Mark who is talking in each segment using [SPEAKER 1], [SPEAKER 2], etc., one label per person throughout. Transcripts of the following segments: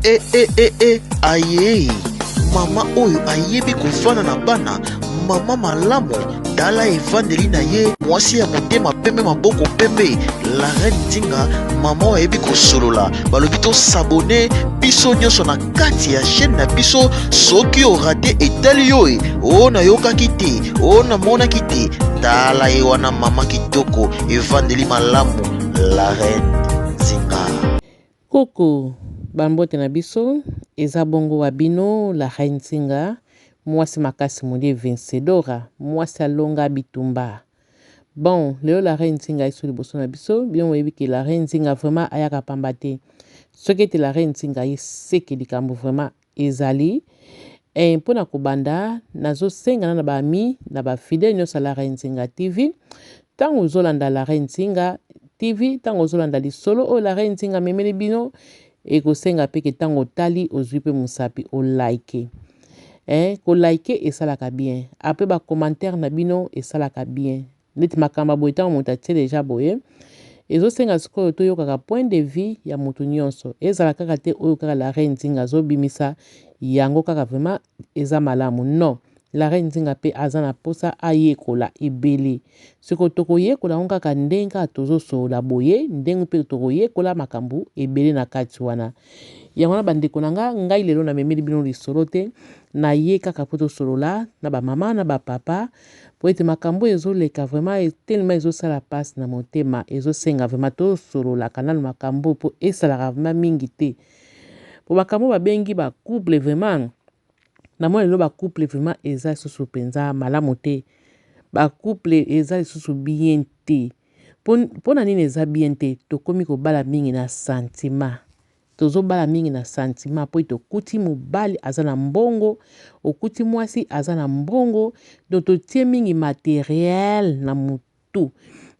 [SPEAKER 1] Aye, mama oyo ayebi kofana na bana, mama malamu, tala evandeli na ye, mwasi ya motema pembe maboko pembe, Lareine Nzinga, mama oyo ayebi kosolola, balobi to sabone, biso nyonso na kati ya chaîne na biso, soki orate etali yo o na yokaki te, o na monaki te, tala ye wana mama kitoko, evandeli malamu, Lareine Nzinga.
[SPEAKER 2] Koko bambote na biso eza bongo wa bino Lareine Nzinga, mwasi makasi molie vencedora, mwasi alonga bitumba. Bon, leo Lareine Nzinga iso liboso na biso, bien oyebi ke Lareine Nzinga vraiment ayaka pamba te. Soki ete Lareine Nzinga eseke likambo vraiment ezali. Mpona kobanda nazosenga na baami na bafidèle nyonso Lareine Nzinga TV. Tango ozolanda Lareine Nzinga TV, tango ozolanda lisolo o Lareine Nzinga memeli bino, ekosenga peke tango otali ozwi pe musapi o like. Ko like esalaka bien. Après ba commentaire na bino esalaka bien. Neti makamba boye tango moto atie deja boye. Ezosenga sikoyo toyokaka point de vue ya moto nyonso. Ezala kaka te oyo kaka Lareine Nzinga azobimisa yango kaka vraiment eza malamu. Non. Lareine Nzinga pe aza na posa ayekola ebele. Siko tokoyekola ngo kaka ndenge tozosola boye, ndenge pe tokoyekola makambu ebele na kati wana. Yango na bandeko na ngai lelo na memeli bino lisolo te, na ye kaka po tosolola na ba mama na ba papa, po ete makambu ezoleka vraiment tellement ezosala passe na motema, ezosenga vraiment tosolola kana makambu po esalaka vraiment mingi te. Po makambu babengi ba couple vraiment na moi lelo ba couple vraiment eza susu penza malamu te. Ba couple eza susu bien te. Pona nini eza bien te, tokomi kobala mingi na sentiment. Tozobala mingi na sentiment po tokuti mobali aza na mbongo, okuti mwasi aza na mbongo, donc totie mingi matériel na mutu.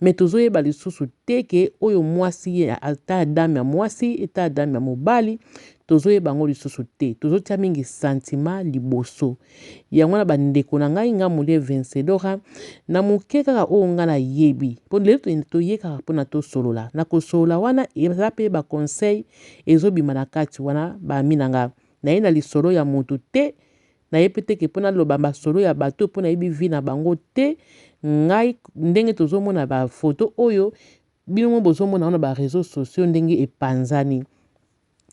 [SPEAKER 2] Mais tozoyeba lisusu teke oyo mwasi ata dame ya mwasi, ata dame ya mobali, tozoyeba ngo lisusu te. Tozotia mingi sentiment liboso. Yango na bandeko na ngai nga molie vencedora, na muke kaka oyo nga na yebi. Po lelo toye kaka pona tosolola. Na kosolola wana eza pe ba conseil ezobima na kati wana ba minanga. Na ye na lisolo ya moto te, na ye peteke pona loba basolo ya bato pona yebi vi na bango te. Ngai ndenge tozomona ba photo oyo bino mo bozomona wana ba réseaux sociaux ndenge epanzani.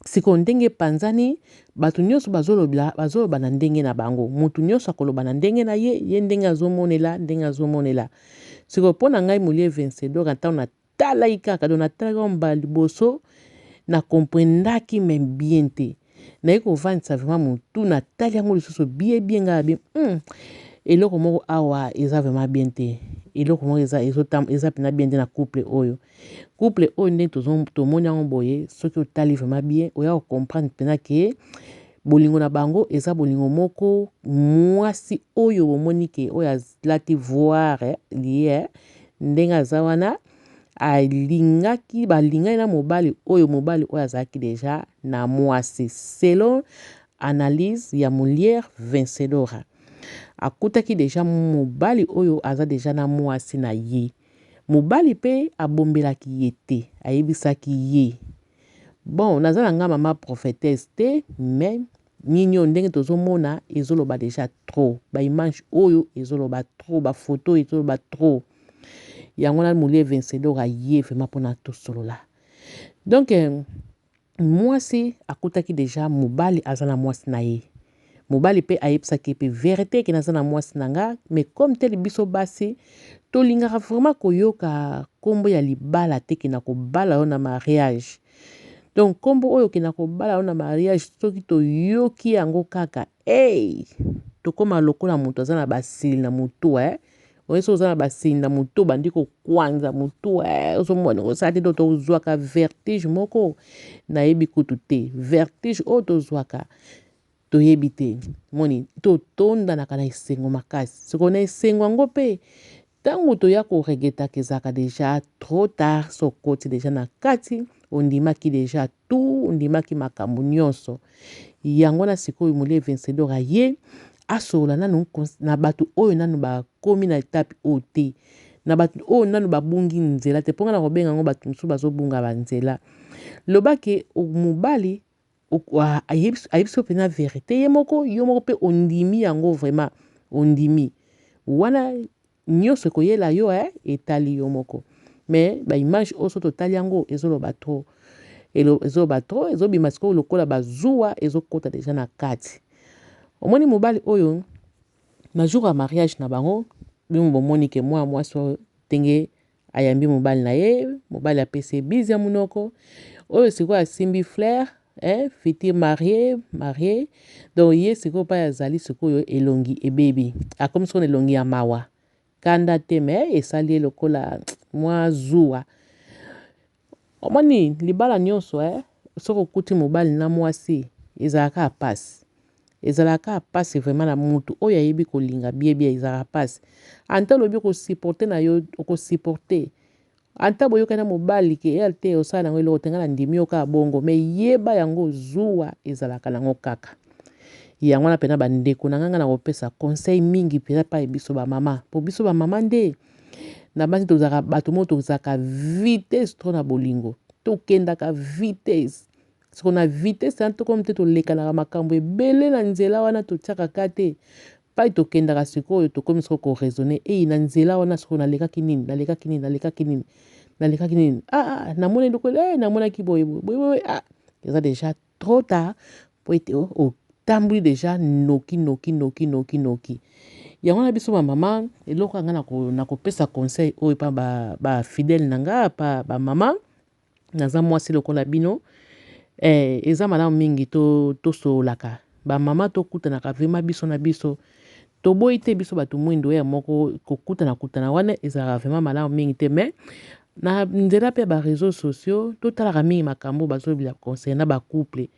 [SPEAKER 2] Siko ndenge epanzani bato nyonso bazoloba na ndenge na bango. Mutu nyonso akoloba na ndenge na ye ndenge azomonela. Siko pona ngai molie vencedora ntango na tala ikaka do na tala mba liboso na comprendaki même bien te. Na ye kovandisa vraiment mutu na tali yango lisusu bien nga bien. Eloko moko awa eza vraiment bien te. Eloko moko eza pena bien te na couple oyo. Couple oyo nde tomoni yango boye, soki otali vraiment bien, oya comprendre pena ke bolingo na bango eza bolingo moko mwasi oyo bomoni ke oyo azalaki voir lié ndenge aza wana balingaki na mobali oyo azalaki deja na mwasi selon analyse ya Molière vencedora. Akutaki deja mobali oyo aza deja na mwasi na ye. Mobali pe abombelaki ye te, ayebisaki ye. Bon, naza na nga mama prophétesse te, mais nyinyo ndenge tozomona ezoloba deja trop. Ba image oyo ezoloba trop, ba photo ezoloba trop. Yango na Molière vencedora ye vraiment pona tosolola. Donc mwasi akutaki deja mobali aza na mwasi na ye. Mobali pe ayebisaki pe vérité ke naza na mwasi na nga, mais comme tel biso basi tolingaka vraiment koyoka kombo ya libala te ke na kobala yo na mariage. Donc kombo oyo ke na kobala yo na mariage soki toyoki yango kaka tokoma lokola moto aza na basili na mutu oyeso oza na basili na mutu bandi kokwanza mutu ozomona osala te tozwaka vertige moko nayebi kutu te. Vertige oyo tozwaka toyebi te. Moni totondanaka na esengo makasi. Siko na esengo yango pe tango toya koregetaka ezaka deja trop tard, sokoti deja na kati ondimaki deja tout, ondimaki makambo nyonso. Yango na sikoyo Molière vencedora ye asola nanu na bato oyo nanu bakomi na etape oyo te, na bato oyo nanu babungi nzela te. Ponga na kobenga ngo bato mosusu bazobunga banzela. Lobake mobali ayebisi pena vérité ye moko yo moko pe ondimi yango vraiment ondimi wana nyonso ekoyela yo etali yo moko mais baimage oyo so totali yango ezoloba trop ezobima sikoyo lokola bazuwa ezokota deja na kati omoni mobali oyo na jour ya mariage na bango bino bomoni ke mwa mwasi oyo ndenge ayambi mobali na ye mobali apesi bizi ya munoko oyo sikoyo asimbi fleur futur marié donc ye sikoyo mpa azali sikoyo elongi ebebi akomi sikoyo na elongi ya mawa kanda te me esali ye lokola mwa zuwa omoni libala nyonso soki okuti mobali na mwasi ezalaka apasi vraiment na mutu oyo ayebi kolinga biebie ezalaka apasi anta olobi okosupporte na yo okosupporte anta boyoka na mobali ke ye te osala nango eloko tenga na ndimi yo kaka bongo me yeba yango zuwa ezalaka nango kaka yango wana pena bandeko na nganga na kopesa conseil mingi pena pa biso bamama po biso bamama nde na basi tozalaka bato mo tozalaka vitesse tro na bolingo tokendaka vitesse siko na vitesse wana tokomi te tolekanaka makambo ebele na nzela wana totiakaka te pai tokendaka sikoyo tokomi siko koraisonne na nzela wana siko nalekaki nini namoni eloko namonaki boye eza deja trop tard po ete otamboli deja noki yango na biso bamama eloko yanga na kopesa conseil oyo pa bafidele na nga pa bamama naza mwasi lokola bino eza malamu mingi tosololaka bamama tokutanaka vraimen biso na biso toboyi te biso bato mwindo ya moko kokutana wana ezalaka vraimen malamu mingi te me na nzela mpe bareseau sociaux totalaka mingi makambo bazobila conseil na bacouple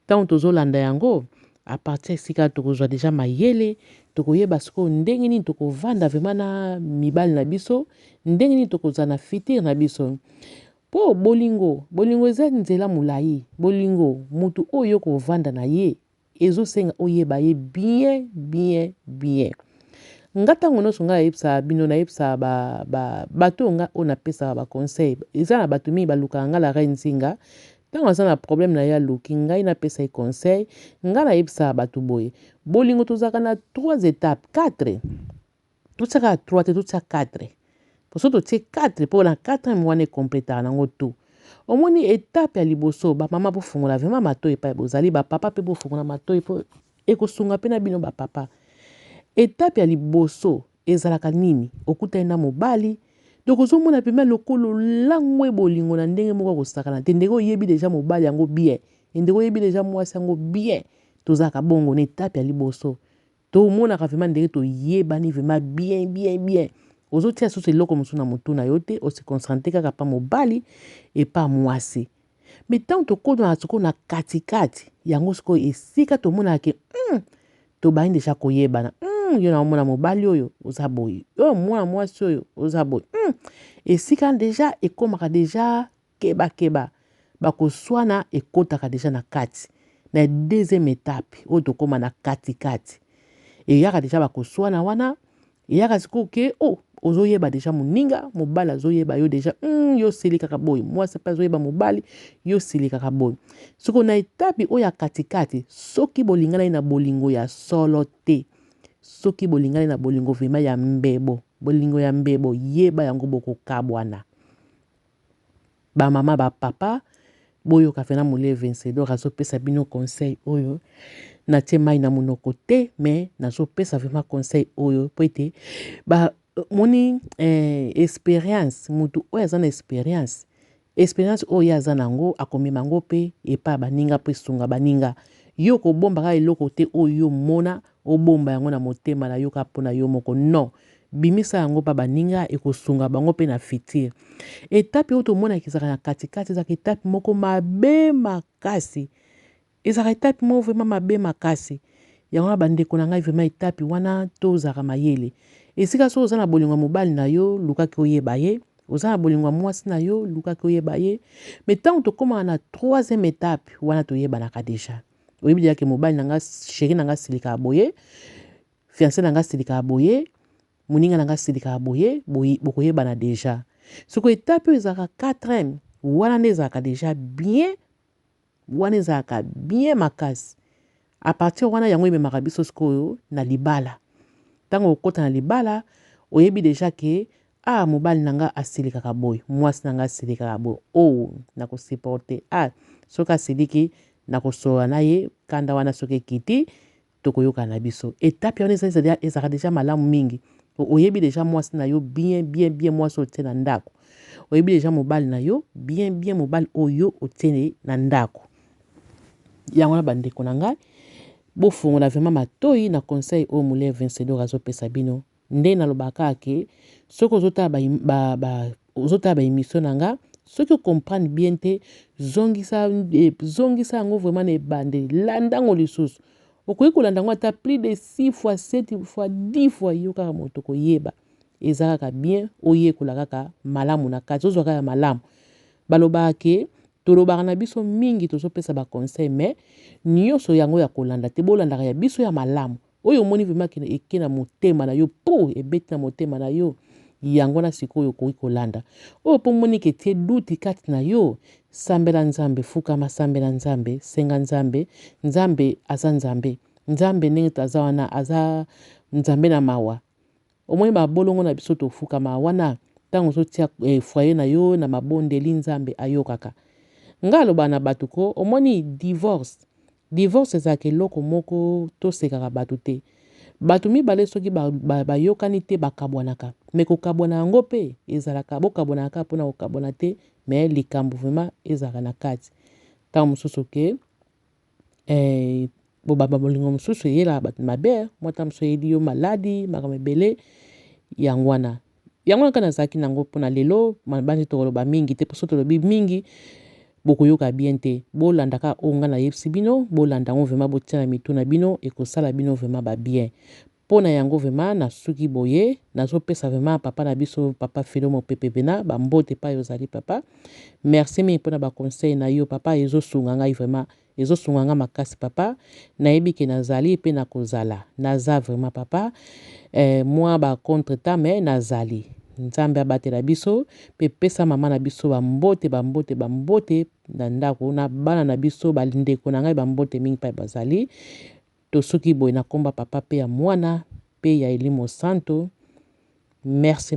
[SPEAKER 2] ntango tozolanda yango apartir esika tokozwa deja mayele tokoyeba sikoyo ndenge nini tokovanda vraimen na mibali na biso ndenge nini tokozala na fitir na biso po bolingo eza nzela molai bolingo mutu oyo kovanda na ye ezosenga oyeba ye bien nga ntango nyonso ngai nayebisaka bino nayebisaka bato nga oyo napesaka baconseil eza na bato mingi balukaka nga Lareine nzinga ntango aza na problème na ye aluki ngai napesa ye conseil nga nayebisaka bato boye bolingo tozalaka na 3 étapes 4 totiaka 3 te totia 4 poso totie 4 mpo na 4 wana ekompletaka nango tu omoni etape ya liboso bamama bofungola vraimen matoi epai bozali bapapa mpe bofungola matoi mpo ekosunga mpe na bino bapapa etape ya liboso ezalaka nini okutani na mobali donc ozomona pema lokolo langwe bolingo na ndenge moko kosakana te ndenge oyebi deja mobali yango bien ndenge oyebi deja mwasi yango bien tozalaka bongo na etape ya liboso tomonaka vraimen ndenge toyebani vraimen bien ozotia susu eloko mosusu na motu na yo te osikoncentre kaka pa mobali epa mwasi me ntango tokodana sikoyo na katikati yango sikoyo esika tomonaka ke tobayi deja koyebana yo naomona mobali oyo oza boye oyo mwana mwasi oyo oza boye esika deja ekomaka deja keba bakoswana ekotaka deja na kati na deuxième étape oyo tokoma na katikati eyaka deja bakoswana wana eyaka sikoyo ke ozoyeba deja moninga mobali azoyeba yo deja yo sili kaka boye mwasi mpe azoyeba mobali yo sili kaka boye sikoyo na etape oyo ya katikati soki bolingani na bolingo ya solo te soki bolingani na bolingo vraimen ya mbebo bolingo ya mbebo yeba yango bokokabwana bamama bapapa boyoka vraimen mole vencedor azopesa bino conseil oyo natie mai na monoko te me nazopesa vraimen conseil oyo po ete moni expérience mutu oyo aza na expérience oyo aza nango akomema yango mpe epa baninga mpe sunga baninga yo kobombaka eloko te oyo mona obomba yango na motema na yo kaka mpona yo moko non bimisa yango pa baninga ekosunga bango mpe na fitir etape oyo tomonaka ezalaka na katikati ezalaka etape moko mabe makasi ezalaka etape moko vraimen mabe makasi yango na bandeko na ngai vraimen etape wana tozalaka mayele esika so oza na bolingo ya mobali na yo lukaki oyeba ye oza na bolingo ya mwasi na yo lukaki oyeba ye me ntango tokomaka na 3e étape wana toyebanaka deja oyebi deja ke mobali na nga sheri na nga silikaka boye fiancé na nga silikaka boye moninga na nga silikaka boye bokoyebana deja soko etape oyo ezalaka 4e wana nde ezalaka deja bien wana ezalaka bien makasi. A partir wana yango ememaka biso sikoyo na libala. Ntango okota na libala oyebi deja ke mobali nanga asilikaka boy, mwasi nanga asilikaka boy, nakosupporte soki asiliki nakosola na ye kanda wana soki ekiti tokoyoka na biso. Etape wana ezalaka deja malamu mingi. Oyebi deja mwasi na yo bien mwasi otie na ndako. Oyebi deja mobali na yo bien mobali oyo otie na ndako. Yango na bandeko na ngai bofungola vraiment matoi na conseil o mule vencedor azopesa bino. Nde nalobaka ke soki ozotala ba émission na nga soki comprendre bien te zongisa yango vraiment na ebande landango lisusu. Okoki kolanda yango ata plus de 6 fois 7 fois 10 fois yo kaka moto koyeba. Eza kaka bien oyekola kaka malamu na kati ozwa kaka malamu. Balobaka ke tolobaka na biso mingi tozopesa ba conseil mais nyonso yango ya kolanda te bolandaka ya biso ya malamu. Oyo omoni vraiment ke eke na motema na yo ebeti na motema na yo yango na sikoyo okoki kolanda. Oyo po moni ke tie duti kati na yo sambela nzambe fukama sambela nzambe senga nzambe nzambe aza nzambe nzambe ndenge taza wana aza nzambe na mawa. Omoni babolongo na biso tofukama wana ntango ozotia foyer na yo na mabondeli nzambe ayokaka. Nga aloba na bato ko omoni divorce ezalaka eloko moko tosekaka bato te. Bato mibale soki bayokani te bakabwanaka. Me kokabwana yango pe ezalaka bokabwanaka mpona kokabwana te me likambo vraiment ezalaka na kati. Ntango mosusu ke bolingo mosusu eyelaka bato mabe mwata mosusu eyeli yo maladi makambo ebele yango wana kaka nazalaki nango mpona lelo bandi tokoloba mingi te poso tolobi mingi bokoyoka bien te. Bolandaka onga na yebisi bino bolanda ngo vraiment botia na mitu na bino ekosala bino vraiment ba bien. Pona yango vraiment na suki boye nazopesa vraiment papa na biso papa Filomo pepe bena bambote pa yozali papa. Merci mingi pona ba conseil na yo papa ezosunga ngai vraiment ezosunga nga makasi papa. Nayebi ke nazali pe nakozala naza vraiment papa moi ba contre ta mais nazali. Nzambe abatela biso pe pesa mama na biso bambote na ndako na bana na biso balindeko na ngai bambote mingi pa bazali to soki boye na komba papa pe ya mwana pe ya elimo santo. Merci.